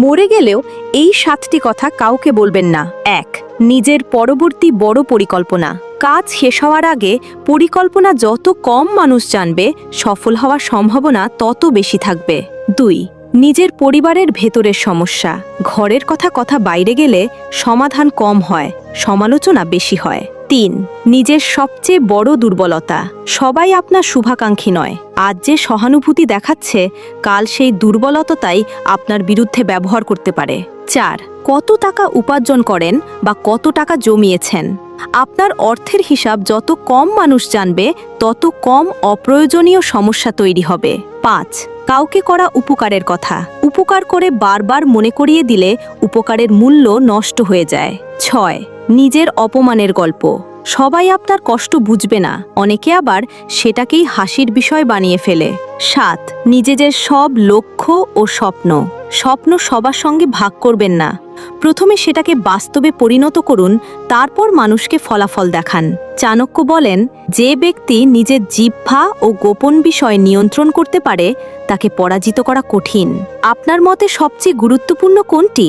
মরে গেলেও এই 7টি কথা কাউকে বলবেন না। 1. নিজের পরবর্তী বড় পরিকল্পনা। কাজ শেষ হওয়ার আগে পরিকল্পনা যত কম মানুষ জানবে, সফল হওয়ার সম্ভাবনা তত বেশি থাকবে। 2. নিজের পরিবারের ভেতরের সমস্যা। ঘরের কথা বাইরে গেলে সমাধান কম হয়, সমালোচনা বেশি হয়। 3. নিজের সবচেয়ে বড় দুর্বলতা। সবাই আপনার শুভাকাঙ্ক্ষী নয়। আজ যে সহানুভূতি দেখাচ্ছে, কাল সেই দুর্বলতাই আপনার বিরুদ্ধে ব্যবহার করতে পারে। 4. কত টাকা উপার্জন করেন বা কত টাকা জমিয়েছেন। আপনার অর্থের হিসাব যত কম মানুষ জানবে, তত কম অপ্রয়োজনীয় সমস্যা তৈরি হবে। 5. কাউকে করা উপকারের কথা। উপকার করে বারবার মনে করিয়ে দিলে উপকারের মূল্য নষ্ট হয়ে যায়। 6. নিজের অপমানের গল্প। সবাই আপনার কষ্ট বুঝবে না, অনেকে আবার সেটাকেই হাসির বিষয় বানিয়ে ফেলে। 7. নিজেদের সব লক্ষ্য ও স্বপ্ন সবার সঙ্গে ভাগ করবেন না। প্রথমে সেটাকে বাস্তবে পরিণত করুন, তারপর মানুষকে ফলাফল দেখান। চাণক্য বলেন, যে ব্যক্তি নিজের জিহ্বা ও গোপন বিষয় নিয়ন্ত্রণ করতে পারে, তাকে পরাজিত করা কঠিন। আপনার মতে সবচেয়ে গুরুত্বপূর্ণ কোনটি?